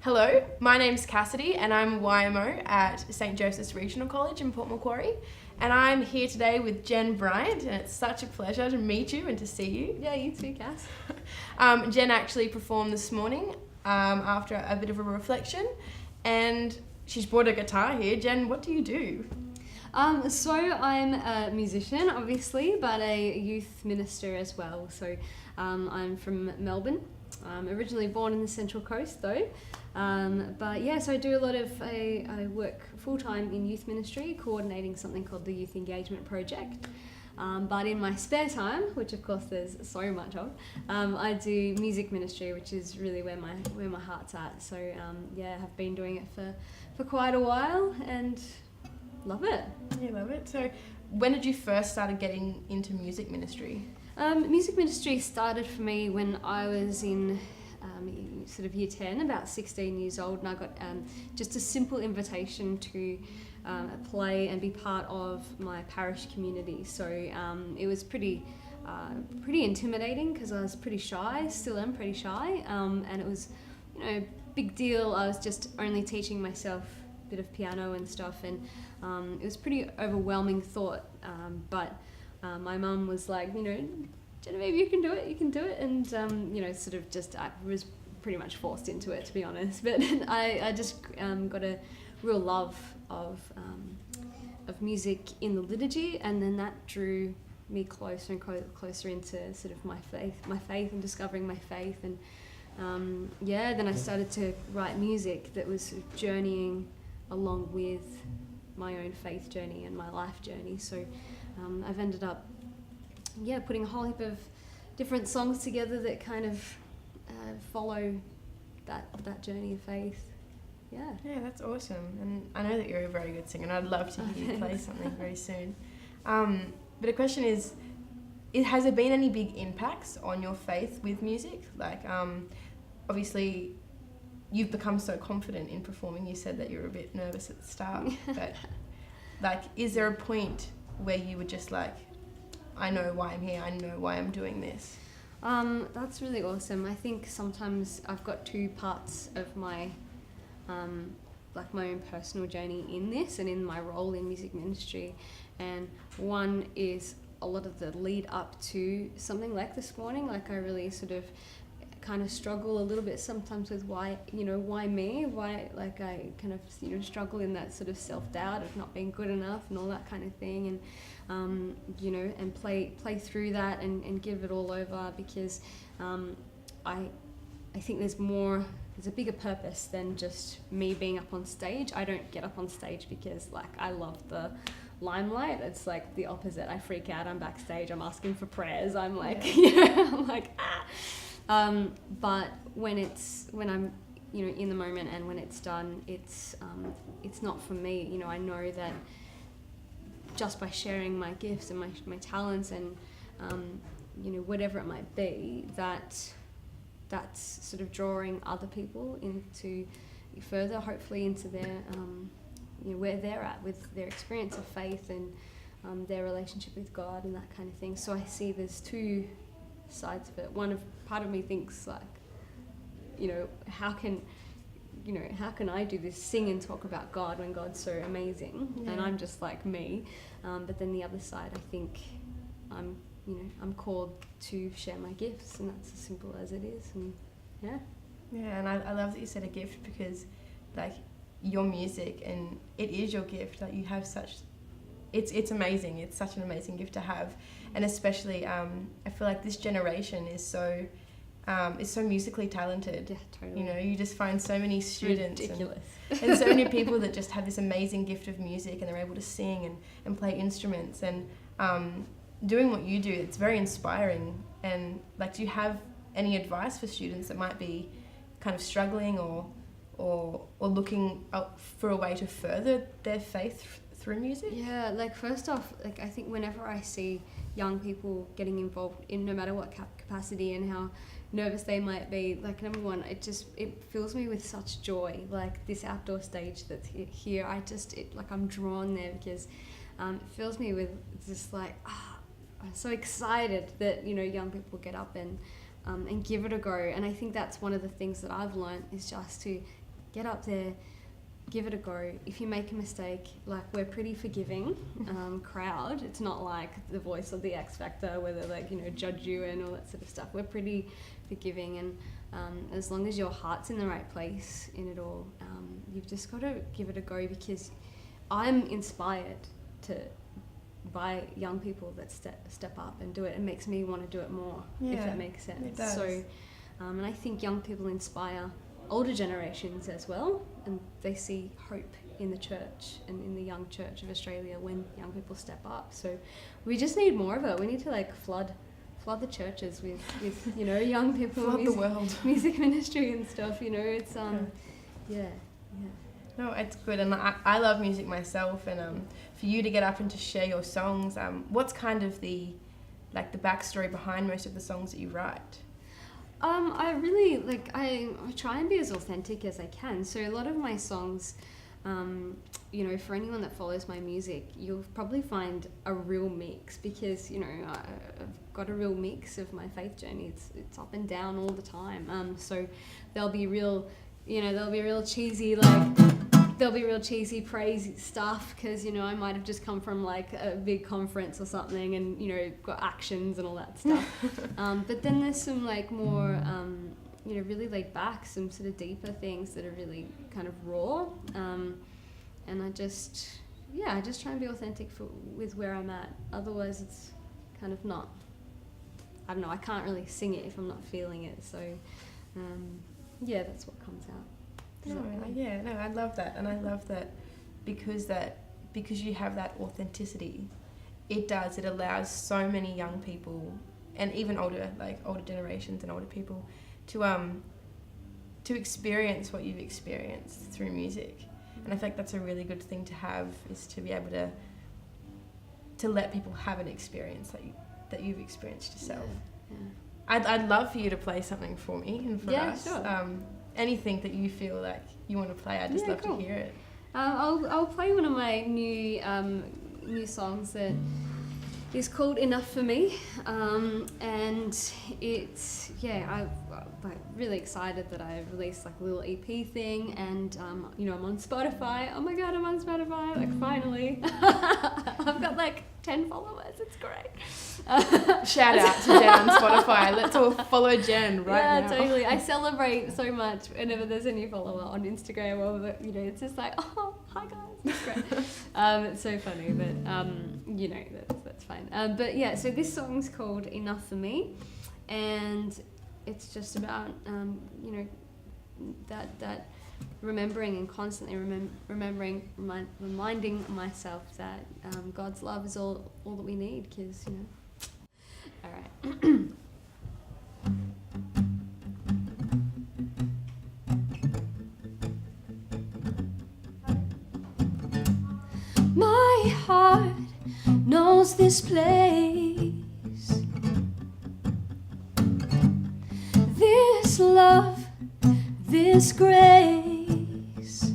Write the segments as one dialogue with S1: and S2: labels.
S1: Hello, my name's Cassidy and I'm YMO at St. Joseph's Regional College in Port Macquarie, and I'm here today with Gen Bryant, and it's such a pleasure to meet you and to see you.
S2: Yeah, you too, Cass.
S1: Jen actually performed this morning after a bit of a reflection, and she's brought a guitar here. Jen, what do you do?
S2: So I'm a musician, obviously, but a youth minister as well. So I'm from Melbourne. I'm originally born in the Central Coast though. But yeah, so I do a lot of, I work full-time in youth ministry, coordinating something called the Youth Engagement Project. But in my spare time, which of course there's so much of, I do music ministry, which is really where my heart's at. So yeah, I've been doing it for quite a while and love it.
S1: You love it. So when did you first started getting into music ministry?
S2: Music ministry started for me when I was in sort of year 10, about 16 years old, and I got just a simple invitation to play and be part of my parish community. So it was pretty intimidating because I was pretty shy, still am pretty shy, and it was, a big deal. I was just only teaching myself a bit of piano and stuff, and it was pretty overwhelming thought, but my mum was like, Genevieve, you can do it, and sort of just, I was pretty much forced into it, to be honest, but I just got a real love of music in the liturgy, and then that drew me closer and closer into sort of my faith and discovering my faith, and then I started to write music that was sort of journeying along with my own faith journey and my life journey. So I've ended up putting a whole heap of different songs together that kind of follow that journey of faith. Yeah,
S1: that's awesome, and I know that you're a very good singer, and I'd love to hear you play something very soon. But the question is, has there been any big impacts on your faith with music? Like, obviously, you've become so confident in performing. You said that you were a bit nervous at the start, but like, is there a point where you were just like, I know why I'm here, I know why I'm doing this?
S2: That's really awesome. I think sometimes I've got two parts of my my own personal journey in this and in my role in music ministry, and one is a lot of the lead up to something like this morning. Like, I really sort of kind of struggle a little bit sometimes with why me, like I kind of struggle in that sort of self-doubt of not being good enough and all that kind of thing, and and play through that and give it all over, because I think there's a bigger purpose than just me being up on stage. I don't get up on stage because I love the limelight. It's like the opposite. I freak out. I'm backstage. I'm asking for prayers. I'm like, I'm like, ah. But when I'm in the moment and when it's done, it's not for me. I know that just by sharing my gifts and my talents and whatever it might be, that's sort of drawing other people into further, hopefully, into their where they're at with their experience of faith and their relationship with God and that kind of thing. So I see there's two sides of it. Part of me thinks like, how can I do this, sing and talk about God when God's so amazing, and I'm just like me. But then the other side, I think I'm called to share my gifts, and that's as simple as it is. And
S1: and I love that you said a gift, because like your music, and it is your gift. Like, you have such, it's amazing. It's such an amazing gift to have, and especially I feel like this generation is so musically talented.
S2: Yeah, totally.
S1: You just find so many students and so many people that just have this amazing gift of music, and they're able to sing and play instruments, and doing what you do, it's very inspiring. And like, do you have any advice for students that might be kind of struggling or looking up for a way to further their faith through music?
S2: Yeah, like, first off, like, I think whenever I see young people getting involved in no matter what capacity and how nervous they might be, like, number one, it fills me with such joy. Like, this outdoor stage that's here, I'm drawn there because it fills me with just like, I'm so excited that young people get up and give it a go. And I think that's one of the things that I've learned, is just to get up there, give it a go. If you make a mistake, like, we're pretty forgiving crowd. It's not like The Voice or The X Factor where they, like, you know, judge you and all that sort of stuff. We're pretty forgiving, and as long as your heart's in the right place in it all, you've just got to give it a go, because I'm inspired by young people that step up and do it. It makes me want to do it more, if that makes sense.
S1: It does.
S2: So, and I think young people inspire older generations as well, and they see hope in the church and in the young church of Australia when young people step up. So we just need more of it. We need to, like, flood the churches with you know, young people,
S1: flood the world,
S2: music ministry and stuff. You know, it's yeah.
S1: No, it's good, and I love music myself, and for you to get up and to share your songs, what's kind of the backstory behind most of the songs that you write?
S2: I really, like, I try and be as authentic as I can. So a lot of my songs, you know, for anyone that follows my music, you'll probably find a real mix, because, you know, I've got a real mix of my faith journey. It's up and down all the time. So there'll be real cheesy, there'll be real cheesy praise stuff, because, you know, I might have just come from, like, a big conference or something, and, you know, got actions and all that stuff. But then there's some, like, more, you know, really laid back, some sort of deeper things that are really kind of raw. And I just try and be authentic with where I'm at. Otherwise, it's kind of not, I don't know, I can't really sing it if I'm not feeling it. So, yeah, that's what comes out.
S1: I love that, and I love that because you have that authenticity, it allows so many young people, and even older generations and older people, to experience what you've experienced through music. And I think that's a really good thing to have, is to be able to let people have an experience that you've experienced yourself. Yeah. I'd love for you to play something for me and for us. Sure. Anything that you feel like you want to play, I'd just love to hear it.
S2: I'll play one of my new songs that is called Enough for Me, and it's I'm like really excited that I released, like, a little EP thing, and you know, I'm on Spotify. Oh my god, I'm on Spotify, like, finally. I've got, like, 10 followers. It's great.
S1: Shout out to Jen on Spotify. Let's all follow Jen right now.
S2: Yeah, totally. I celebrate so much whenever there's a new follower on Instagram, or, you know, it's just like, oh, hi guys, it's great. It's so funny, but you know, that's fine. But yeah, so this song's called Enough for Me, and it's just about you know, that remembering and constantly reminding myself that God's love is all that we need, because, you know. All right. My heart knows this place, this love, this grace,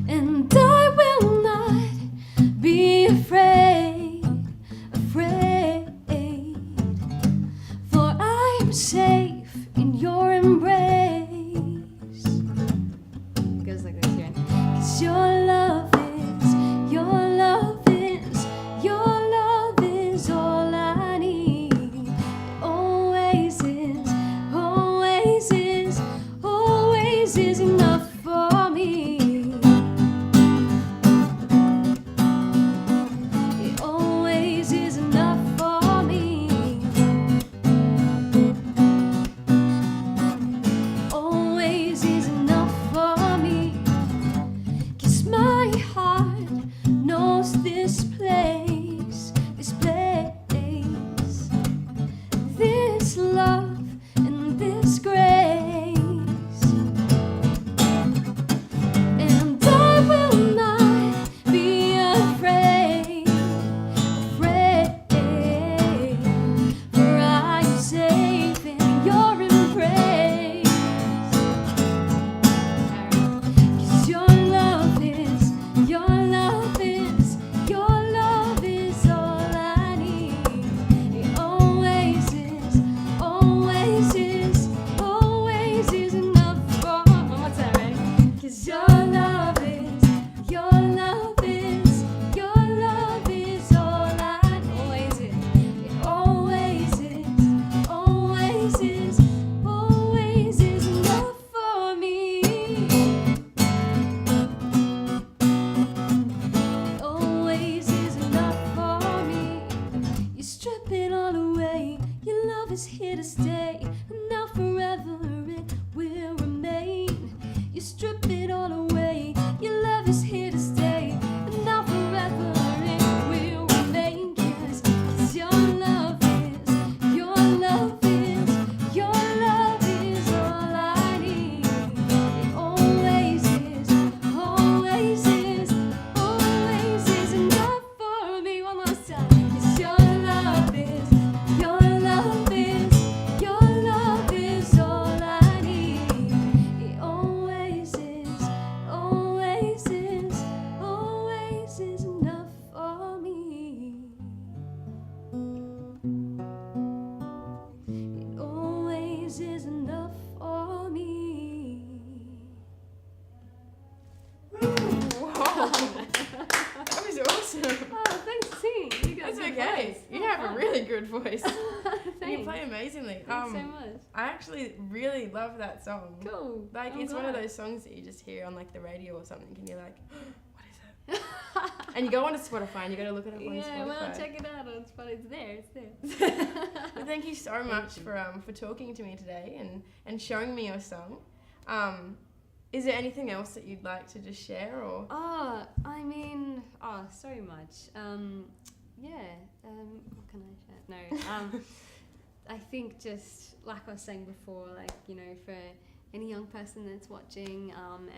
S2: and I will not be afraid, for I am safe in your embrace. It goes like this here. 'Cause your love is all I need. It always is, always is, is here to stay, and now forever it will remain. 'Cause your love is, your love is, your love is all I need. It always is, always is, always is enough for me. One last time. 'Cause your love is, your love is, your love is all I need. It always is, always is, always is enough for me. It always is enough for me.
S1: Whoa. That was awesome.
S2: Oh, thanks for singing. You got
S1: That's
S2: a good
S1: okay.
S2: voice.
S1: You have a really good voice. You
S2: Thanks.
S1: play amazingly.
S2: Thanks so much.
S1: I actually really love that song.
S2: Cool.
S1: Like,
S2: I'm
S1: it's one of
S2: glad.
S1: those songs that you just hear on like the radio or something, and you're like, what is it? And you go onto Spotify and you got to look it up on
S2: Yeah,
S1: Spotify.
S2: well, check it out on Spotify. It's there. It's there.
S1: But thank you so much
S2: you.
S1: for talking to me today and showing me your song. Is there anything else that you'd like to just share or?
S2: Oh, I mean, so much. What can I share? No, I think just like I was saying before, like, you know, for any young person that's watching,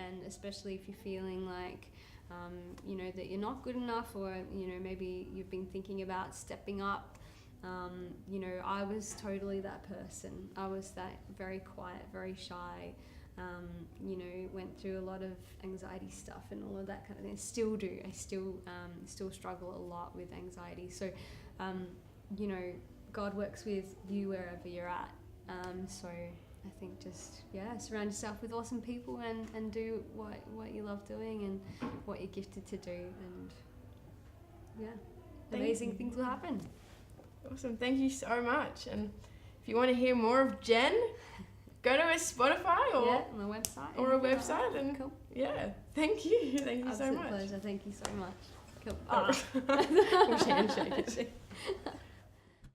S2: and especially if you're feeling like, you know, that you're not good enough, or, you know, maybe you've been thinking about stepping up. You know, I was totally that person. I was that very quiet, very shy. You know, went through a lot of anxiety stuff and all of that kind of thing. Still do. I still struggle a lot with anxiety. So, you know, God works with you wherever you're at. So I think just, surround yourself with awesome people and do what you love doing and what you're gifted to do. And amazing things will happen.
S1: Awesome. Thank you so much. And if you want to hear more of Jen, go to her Spotify or
S2: on the website.
S1: or a website and
S2: cool.
S1: Thank you. Thank you
S2: Absolute
S1: so much.
S2: pleasure. Thank you so much. Cool.
S1: We'll handshake.